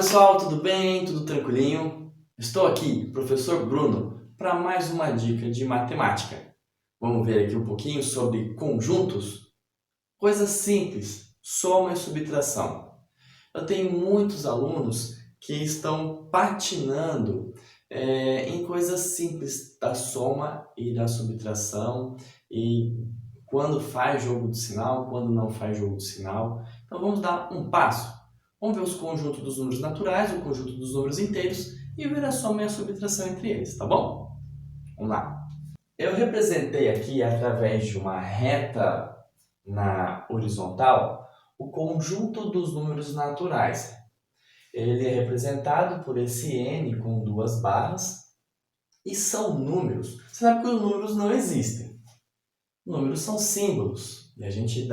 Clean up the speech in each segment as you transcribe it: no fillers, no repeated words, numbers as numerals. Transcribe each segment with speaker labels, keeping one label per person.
Speaker 1: pessoal, tudo bem? Tudo tranquilinho? Estou aqui, professor Bruno, para mais uma dica de matemática. Vamos ver aqui um pouquinho sobre conjuntos? Coisas simples, soma e subtração. Eu tenho muitos alunos que estão patinando em coisas simples da soma e da subtração e quando faz jogo de sinal, quando não faz jogo de sinal. Então vamos dar um passo. Vamos ver os conjuntos dos números naturais, o conjunto dos números inteiros e ver a soma e a subtração entre eles, tá bom? Vamos lá. Eu representei aqui, através de uma reta na horizontal, o conjunto dos números naturais. Ele é representado por esse N com duas barras e são números. Você sabe que os números não existem. Números são símbolos e a gente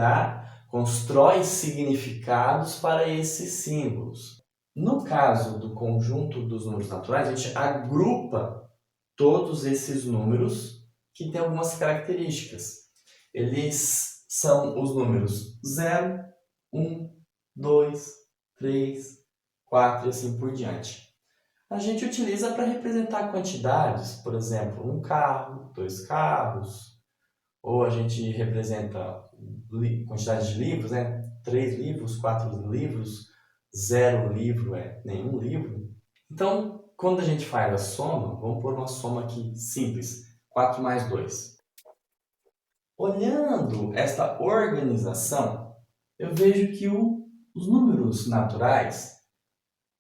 Speaker 1: constrói significados para esses símbolos. No caso do conjunto dos números naturais, a gente agrupa todos esses números que têm algumas características. Eles são os números 0, 1, 2, 3, 4 e assim por diante. A gente utiliza para representar quantidades, por exemplo, um carro, dois carros, ou a gente representa quantidade de livros, né? 3 livros, 4 livros, 0 livro é nenhum livro. Então, quando a gente faz a soma, vamos pôr uma soma aqui simples, 4 mais 2. Olhando esta organização, eu vejo que os números naturais,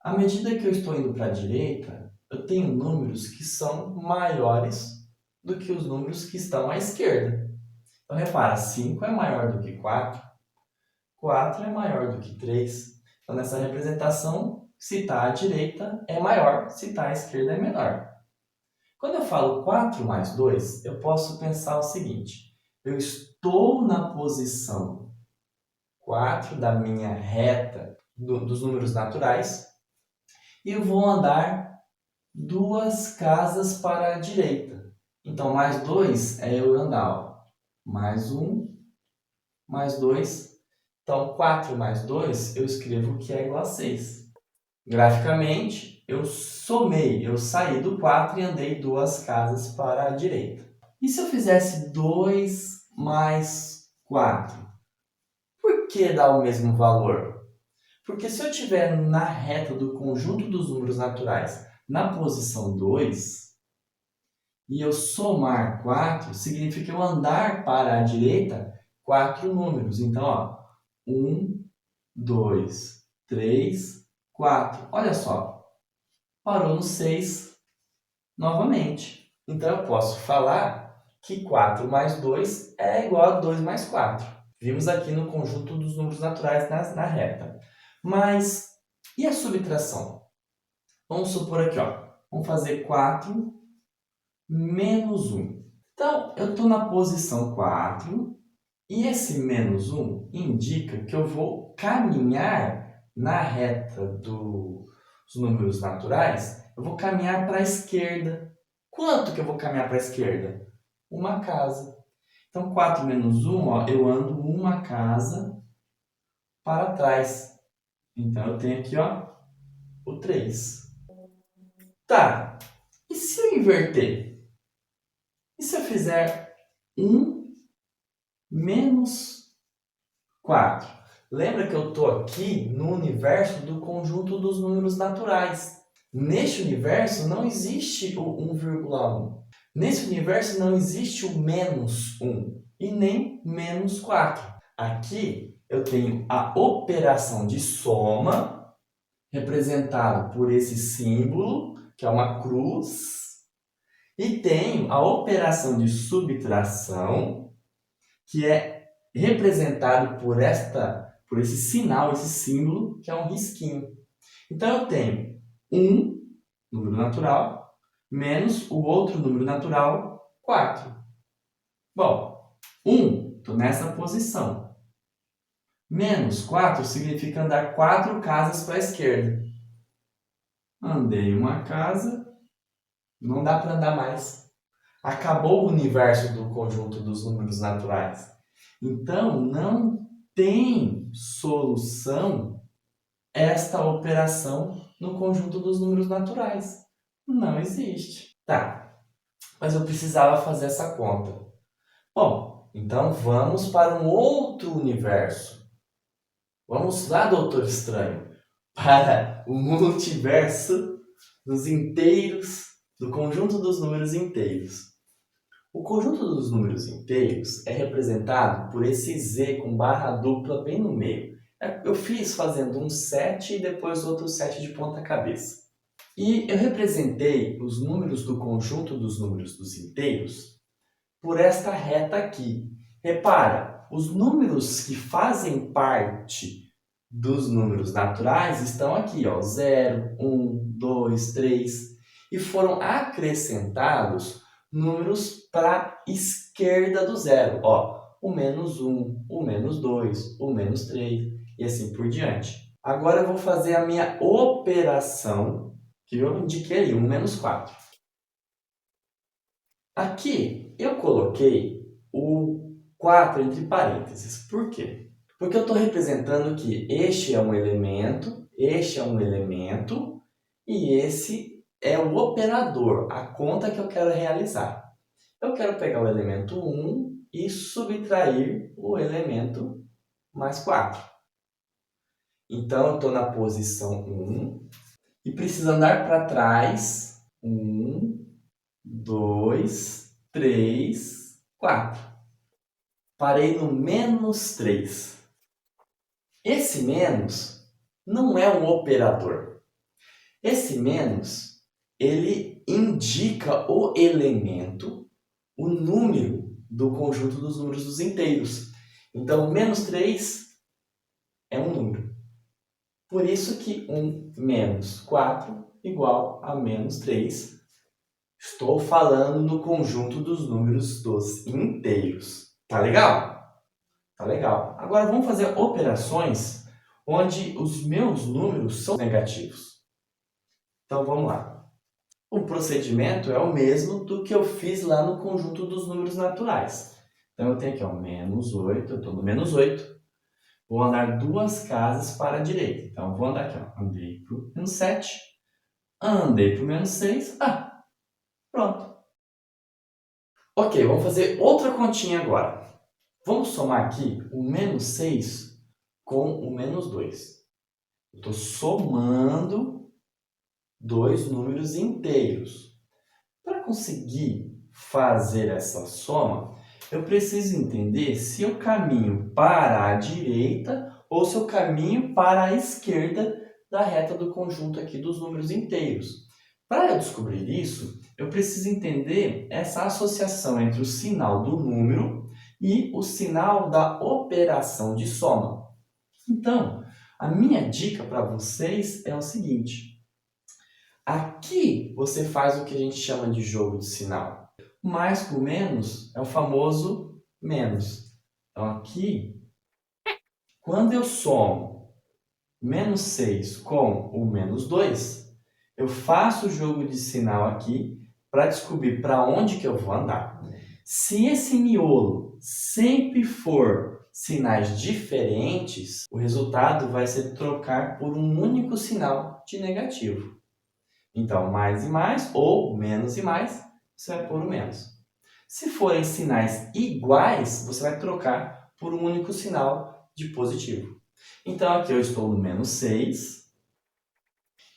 Speaker 1: à medida que eu estou indo para a direita, eu tenho números que são maiores do que os números que estão à esquerda. Então, repara, 5 é maior do que 4, 4 é maior do que 3. Então, nessa representação, se está à direita é maior, se está à esquerda é menor. Quando eu falo 4 mais 2, eu posso pensar o seguinte: eu estou na posição 4 da minha reta dos números naturais e eu vou andar 2 casas para a direita. Então, mais 2 é eu andar mais 1, mais 2. Então, 4 mais 2 eu escrevo que é igual a 6. Graficamente, eu somei, eu saí do 4 e andei 2 casas para a direita. E se eu fizesse 2 mais 4? Por que dá o mesmo valor? Porque se eu estiver na reta do conjunto dos números naturais na posição 2, e eu somar 4, significa eu andar para a direita 4 números. Então, ó, 1, 2, 3, 4. Olha só, parou no 6 novamente. Então, eu posso falar que 4 mais 2 é igual a 2 mais 4. Vimos aqui no conjunto dos números naturais na reta. Mas, e a subtração? Vamos supor aqui, ó, vamos fazer 4 menos 1. Então, eu estou na posição 4 e esse menos 1 indica que eu vou caminhar na reta dos números naturais, eu vou caminhar para a esquerda. Quanto que eu vou caminhar para a esquerda? Uma casa. Então, 4 menos 1, ó, eu ando uma casa para trás. Então, eu tenho aqui, ó, o 3. Tá, e se eu inverter? E se eu fizer 1 menos 4? Lembra que eu estou aqui no universo do conjunto dos números naturais. Neste universo não existe o 1,1. Nesse universo não existe o menos 1 e nem menos 4. Aqui eu tenho a operação de soma, representada por esse símbolo, que é uma cruz, e tenho a operação de subtração, que é representado por esse sinal, esse símbolo, que é um risquinho. Então, eu tenho um número natural menos o outro número natural, 4. Bom, 1, estou nessa posição. Menos 4 significa andar 4 casas para a esquerda. Andei uma casa, não dá para andar mais. Acabou o universo do conjunto dos números naturais. Então, não tem solução esta operação no conjunto dos números naturais? Não existe. Tá, mas eu precisava fazer essa conta. Bom, então vamos para um outro universo. Vamos lá, Doutor Estranho, para o multiverso dos inteiros, do conjunto dos números inteiros. O conjunto dos números inteiros é representado por esse Z com barra dupla bem no meio. Eu fiz fazendo um 7 e depois outro 7 de ponta cabeça. E eu representei os números do conjunto dos números dos inteiros por esta reta aqui. Repara, os números que fazem parte dos números naturais estão aqui, ó, 0, 1, 2, 3, e foram acrescentados números para a esquerda do zero, ó, o menos 1, o menos 2, o menos 3 e assim por diante. Agora eu vou fazer a minha operação, que eu indiquei ali, 1 menos 4. Aqui eu coloquei o 4 entre parênteses. Por quê? Porque eu estou representando que este é um elemento e esse é o operador, a conta que eu quero realizar. Eu quero pegar o elemento 1 e subtrair o elemento mais 4. Então, eu estou na posição 1 e preciso andar para trás. 1, 2, 3, 4. Parei no menos 3. Esse menos não é um operador. Esse menos, ele indica o elemento, o número do conjunto dos números dos inteiros. Então, menos 3 é um número. Por isso que 1 menos 4 igual a menos 3. Estou falando no conjunto dos números dos inteiros. Tá legal? Tá legal. Agora vamos fazer operações onde os meus números são negativos. Então vamos lá. O procedimento é o mesmo do que eu fiz lá no conjunto dos números naturais. Então eu tenho aqui, ó, menos 8, eu estou no menos 8. Vou andar 2 casas para a direita. Então vou andar aqui, ó, andei para o menos 7, andei para o menos 6. Pronto. Ok, vamos fazer outra continha agora. Vamos somar aqui o menos 6 com o menos 2. Eu estou somando dois números inteiros. Para conseguir fazer essa soma, eu preciso entender se eu caminho para a direita ou se eu caminho para a esquerda da reta do conjunto aqui dos números inteiros. Para eu descobrir isso, eu preciso entender essa associação entre o sinal do número e o sinal da operação de soma. Então, a minha dica para vocês é o seguinte. Aqui você faz o que a gente chama de jogo de sinal. Mais com menos é o famoso menos. Então, aqui, quando eu somo menos 6 com o menos 2, eu faço o jogo de sinal aqui para descobrir para onde que eu vou andar. Se esse miolo sempre for sinais diferentes, o resultado vai ser trocar por um único sinal de negativo. Então, mais e mais ou menos e mais, você vai pôr o menos. Se forem sinais iguais, você vai trocar por um único sinal de positivo. Então, aqui eu estou no menos 6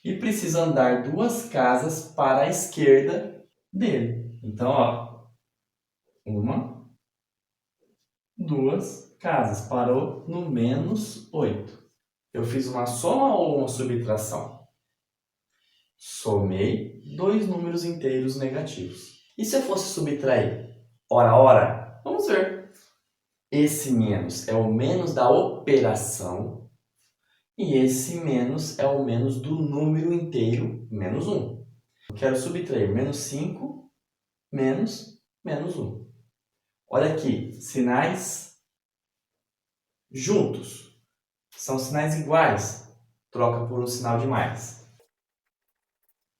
Speaker 1: e preciso andar 2 casas para a esquerda dele. Então, ó, 1, 2 casas, parou no menos 8. Eu fiz uma soma ou uma subtração? Somei dois números inteiros negativos. E se eu fosse subtrair? Ora, ora, vamos ver. Esse menos é o menos da operação e esse menos é o menos do número inteiro, menos 1. Eu quero subtrair menos 5 menos menos 1. Olha aqui, sinais juntos. São sinais iguais. Troca por um sinal de mais.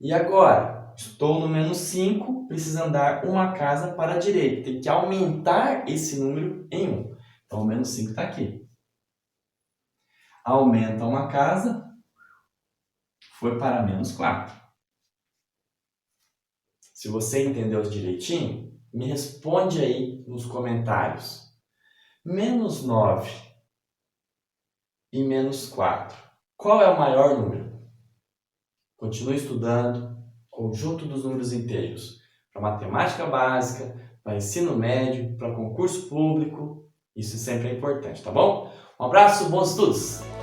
Speaker 1: E agora, estou no menos 5, preciso andar uma casa para a direita. Tem que aumentar esse número em 1. Então, o menos 5 está aqui. Aumenta uma casa, foi para menos 4. Se você entendeu direitinho, me responde aí nos comentários. Menos 9 e menos 4. Qual é o maior número? Continue estudando conjunto dos números inteiros para matemática básica, para ensino médio, para concurso público. Isso sempre é importante, tá bom? Um abraço, bons estudos!